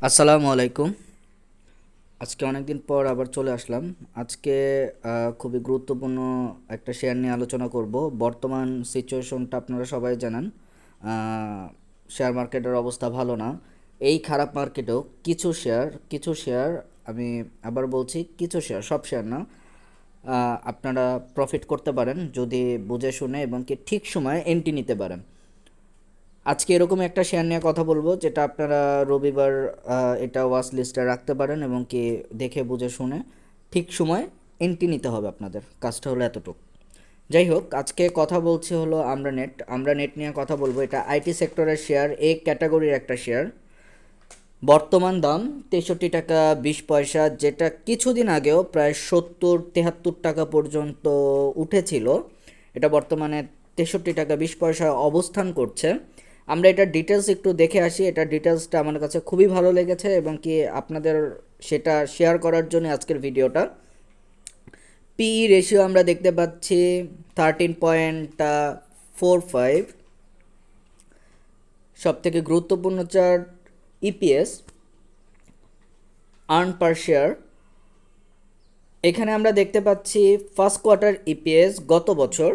আসসালামু আলাইকুম। আজকে অনেক দিন পর আবার চলে আসলাম। আজকে খুবই গুরুত্বপূর্ণ একটা শেয়ার নিয়ে আলোচনা করব। বর্তমান সিচুয়েশনটা আপনারা সবাই জানেন। শেয়ার মার্কেটের অবস্থা ভালো না। এই খারাপ মার্কেটেও কিছু শেয়ার আমি আবার বলছি, কিছু শেয়ার, সব শেয়ার না, আপনারা প্রফিট করতে পারেন যদি বুঝে শুনে এবং কি ঠিক সময়ে এন্ট্রি নিতে পারেন। আজকে এরকম একটা শেয়ার নিয়ে কথা বলবো যেটা আপনারা রবিবার এটা ওয়াচ লিস্টে রাখতে পারেন এবং কি দেখে বুঝে শুনে ঠিক সময় এন্ট্রি নিতে হবে। আপনাদের কাজটা হলো এতটুকু। যাই হোক, আজকে কথা বলছি হলো আমরা নেট নিয়ে কথা বলবো। এটা আইটি সেক্টরের শেয়ার, এ ক্যাটাগরির একটা শেয়ার। বর্তমান দাম 63 টাকা 20 পয়সা, যেটা কিছুদিন আগেও প্রায় 70-73 টাকা পর্যন্ত উঠেছিল। এটা বর্তমানে 63 টাকা 20 পয়সা অবস্থান করছে। আমরা এটা ডিটেলস একটু দেখে আসি। এটা ডিটেলসটা আমার কাছে খুবই ভালো লেগেছে এবং কি আপনাদের সেটা শেয়ার করার জন্য আজকের ভিডিওটা। পিই রেশিও আমরা দেখতে পাচ্ছি 13.45। সব থেকে গুরুত্বপূর্ণ চার্ট ইপিএস, আর্ন পার শেয়ার। এখানে আমরা দেখতে পাচ্ছি ফার্স্ট কোয়ার্টার ইপিএস গত বছর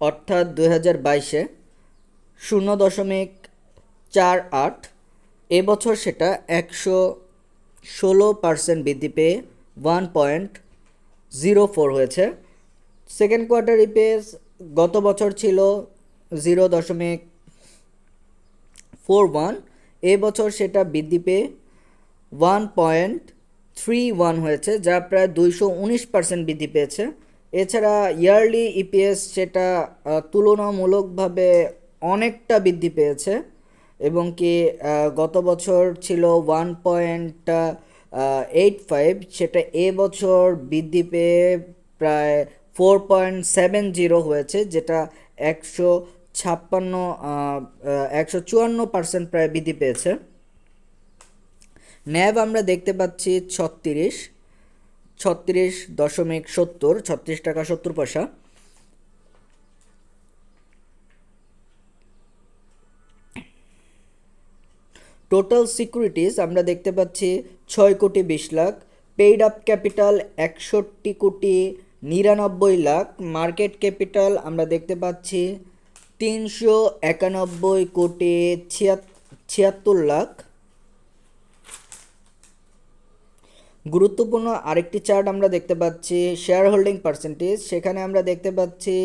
অর্থাৎ 2022-এ 0.48। এবছর সেটা 116% বৃদ্ধি পেয়ে 1.04 হয়েছে। সেকেন্ড কোয়ার্টার ইপিএস গত বছর ছিল 0.41, এবছর সেটা বৃদ্ধি পেয়ে 1.31 হয়েছে, যা প্রায় 219% বৃদ্ধি পেয়েছে। এছাড়া ইয়ারলি ইপিএস সেটা তুলনামূলকভাবে অনেকটা বৃদ্ধি পেয়েছে এবং কি গত বছর ছিল 1.85, সেটা এবছর বৃদ্ধি পেয়ে প্রায় 4.70 হয়েছে, যেটা 154% প্রায় বৃদ্ধি পেয়েছে। ন্যাব আমরা দেখতে পাচ্ছি 36.70 টোটাল সিকিউরিটিজ আমরা দেখতে পাচ্ছি 6,20,00,000। Paid up capital 61,99,00,000। Market capital আমরা দেখতে পাচ্ছি 391,76,00,000। গুরুত্বপূর্ণ আরেকটি চার্ট আমরা দেখতে পাচ্ছি শেয়ার হোল্ডিং পার্সেন্টেজ। সেখানে আমরা দেখতে পাচ্ছি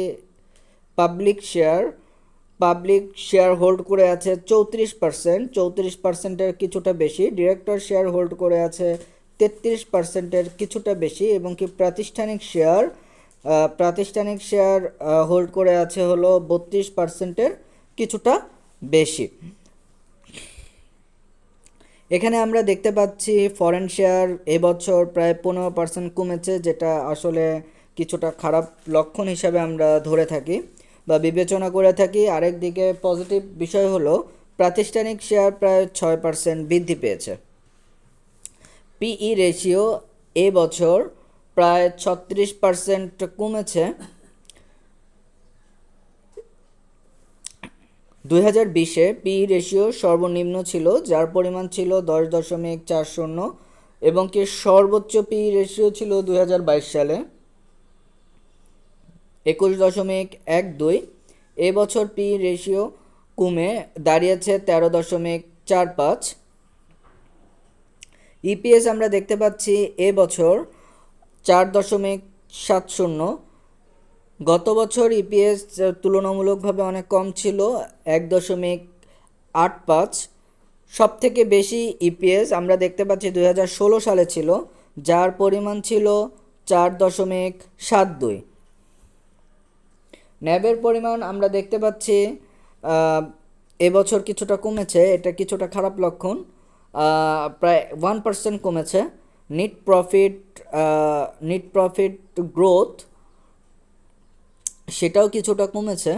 পাবলিক শেয়ার হোল্ড করে আছে 34%, কিছুটা বেশি। ডিরেক্টর শেয়ার হোল্ড করে আছে 33%, কিছুটা বেশি। এবং কি প্রাতিষ্ঠানিক শেয়ার হোল্ড করে আছে হলো 32%, কিছুটা বেশি। এখানে আমরা দেখতে পাচ্ছি ফরেন শেয়ার এবছর প্রায় 15% কমেছে, যেটা আসলে কিছুটা খারাপ লক্ষণ হিসাবে আমরা ধরে থাকি বা বিবেচনা করে থাকি। আরেকদিকে পজিটিভ বিষয় হলো প্রাতিষ্ঠানিক শেয়ার প্রায় 6% বৃদ্ধি পেয়েছে। পিই রেশিও এবছর প্রায় 36% কমেছে। 2020-এ পিই রেশিও সর্বনিম্ন ছিল, যার পরিমাণ ছিল 10.40, এবং কি সর্বোচ্চ পিই রেশিও ছিল 2022 সালে 21.12। এবছর পিই রেশিও কমে দাঁড়িয়েছে 13.45। ইপিএস আমরা দেখতে পাচ্ছি এবছর 4.70। গত বছর ইপিএস তুলনামূলকভাবে অনেক কম ছিল, 1.85। সব থেকে বেশি ইপিএস আমরা দেখতে পাচ্ছি 2016 সালে ছিল, যার পরিমাণ ছিল 4.72। ন্যাবের পরিমাণ আমরা দেখতে পাচ্ছি এবছর কিছুটা কমেছে, এটা কিছুটা খারাপ লক্ষণ। প্রায় 1% কমেছে। নিট প্রফিট গ্রোথ সেটাও কিছুটা কমেছে।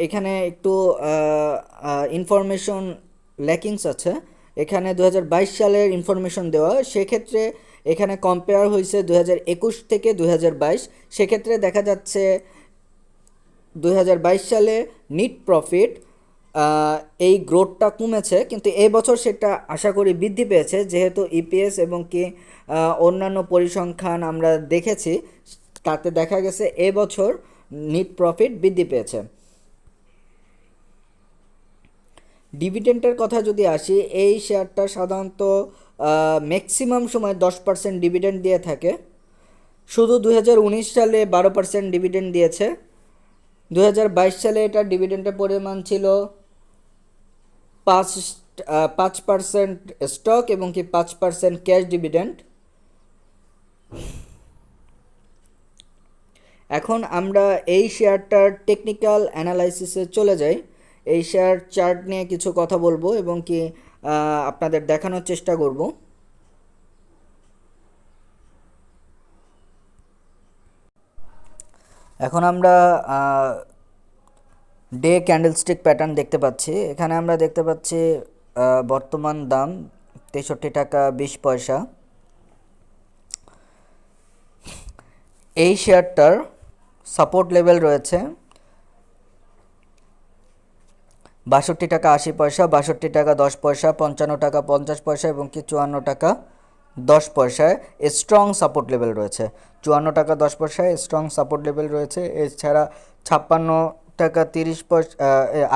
এখানে একটু ইনফরমেশন ল্যাকিংস আছে। এখানে 2022 সালের ইনফরমেশন দেওয়া, সেক্ষেত্রে এখানে কম্পেয়ার হয়েছে 2021 থেকে 2022। সেক্ষেত্রে দেখা যাচ্ছে 2022 সালে নিট প্রফিট আহ, এই গ্রোথটা কমেছে, কিন্তু এই বছর সেটা আশা করি বৃদ্ধি পেয়েছে, যেহেতু ইপিএস এবং কি অন্যান্য পরিসংখ্যান আমরা দেখেছি, তাতে দেখা গেছে এবছর নেট প্রফিট বৃদ্ধি পেয়েছে। ডিভিডেন্টের কথা যদি আসি, এই শেয়ারটা সাধারণত ম্যাক্সিমাম সময় 10% ডিভিডেন্ড দিয়ে থাকে। শুধু 2019 সালে 12% ডিভিডেন্ড দিয়েছে। 2022 সালে এটার ডিভিডেন্ডের পরিমাণ ছিল 5% স্টক এবং কি 5% ক্যাশ ডিভিডেন্ড। এখন আমরা এই শেয়ারটার টেকনিক্যাল অ্যানালাইসিসে চলে যাই। এই শেয়ার চার্ট নিয়ে কিছু কথা বলবো এবং কি আপনাদের দেখানোর চেষ্টা করব। এখন আমরা ডে ক্যান্ডেলস্টিক প্যাটার্ন দেখতে পাচ্ছি। এখানে আমরা দেখতে পাচ্ছি বর্তমান দাম 63 টাকা 20 পয়সা। এই শেয়ারটার সাপোর্ট লেভেল রয়েছে 62 টাকা 80 পয়সা, 62 টাকা 10 পয়সা, 55 টাকা 50 পয়সা এবং কি 54 টাকা 10 পয়সায় স্ট্রং সাপোর্ট লেভেল রয়েছে। 54 টাকা 10 পয়সায় স্ট্রং সাপোর্ট লেভেল রয়েছে। এছাড়া 56 টাকা 30 পয়সা,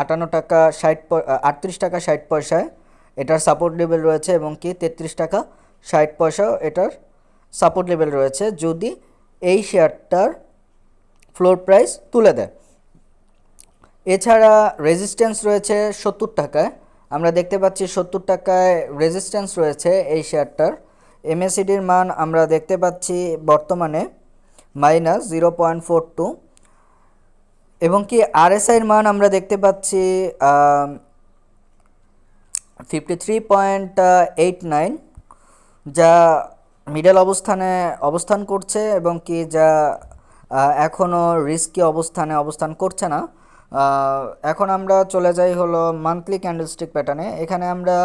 58 টাকা 60, 38 টাকা 60 পয়সায় এটার সাপোর্ট লেভেল রয়েছে এবং কি 33 টাকা 60 পয়সাও এটার সাপোর্ট লেভেল রয়েছে, যদি এই শেয়ারটার ফ্লোর প্রাইস তুলে দেয়। এছাড়া রেজিস্ট্যান্স রয়েছে 70 টাকায়। আমরা দেখতে পাচ্ছি 70 টাকায় রেজিস্ট্যান্স রয়েছে এই শেয়ারটার। এমএসিডির মান আমরা দেখতে পাচ্ছি বর্তমানে -0.42 এবং কি আরএসআইয়ের মান আমরা দেখতে পাচ্ছি 53.89, যা মিডল অবস্থানে অবস্থান করছে এবং কি যা এখনও রিস্কি অবস্থানে অবস্থান করছে না। এখন আমরা চলে যাই হলো মান্থলি ক্যান্ডেলস্টিক প্যাটার্নে। এখানে আমরা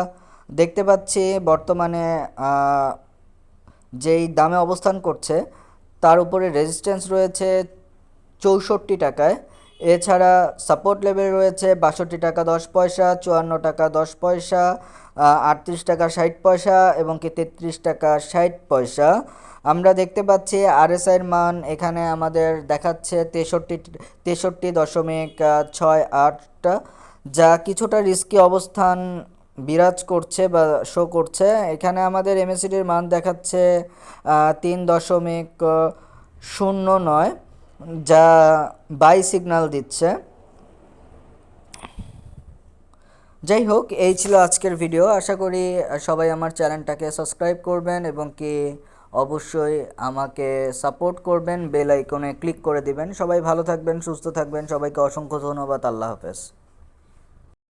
দেখতে পাচ্ছি বর্তমানে যেই দামে অবস্থান করছে তার উপরে রেজিস্ট্যান্স রয়েছে 64 টাকায়। এছাড়া সাপোর্ট লেভেল রয়েছে 62 টাকা 10 পয়সা, 54 টাকা 10 পয়সা, 38 টাকা 60 পয়সা এবং কি 33 টাকা 60 পয়সা। আমরা দেখতে পাচ্ছি আরএসআইয়ের মান এখানে আমাদের দেখাচ্ছে 63.68, যা কিছুটা রিস্কি অবস্থান বিরাজ করছে বা শো করছে। এখানে আমাদের এমএসিডির মান দেখাচ্ছে 3.09, যা বাই সিগন্যাল দিচ্ছে। যাই হোক, এই ছিল আজকের ভিডিও। আশা করি সবাই আমার চ্যানেলটাকে সাবস্ক্রাইব করবেন এবং কি অবশ্যই আমাকে সাপোর্ট করবেন, বেল আইকনে ক্লিক করে দিবেন। সবাই ভালো থাকবেন, সুস্থ থাকবেন। সবাইকে অসংখ্য ধন্যবাদ। আল্লাহ হাফেজ।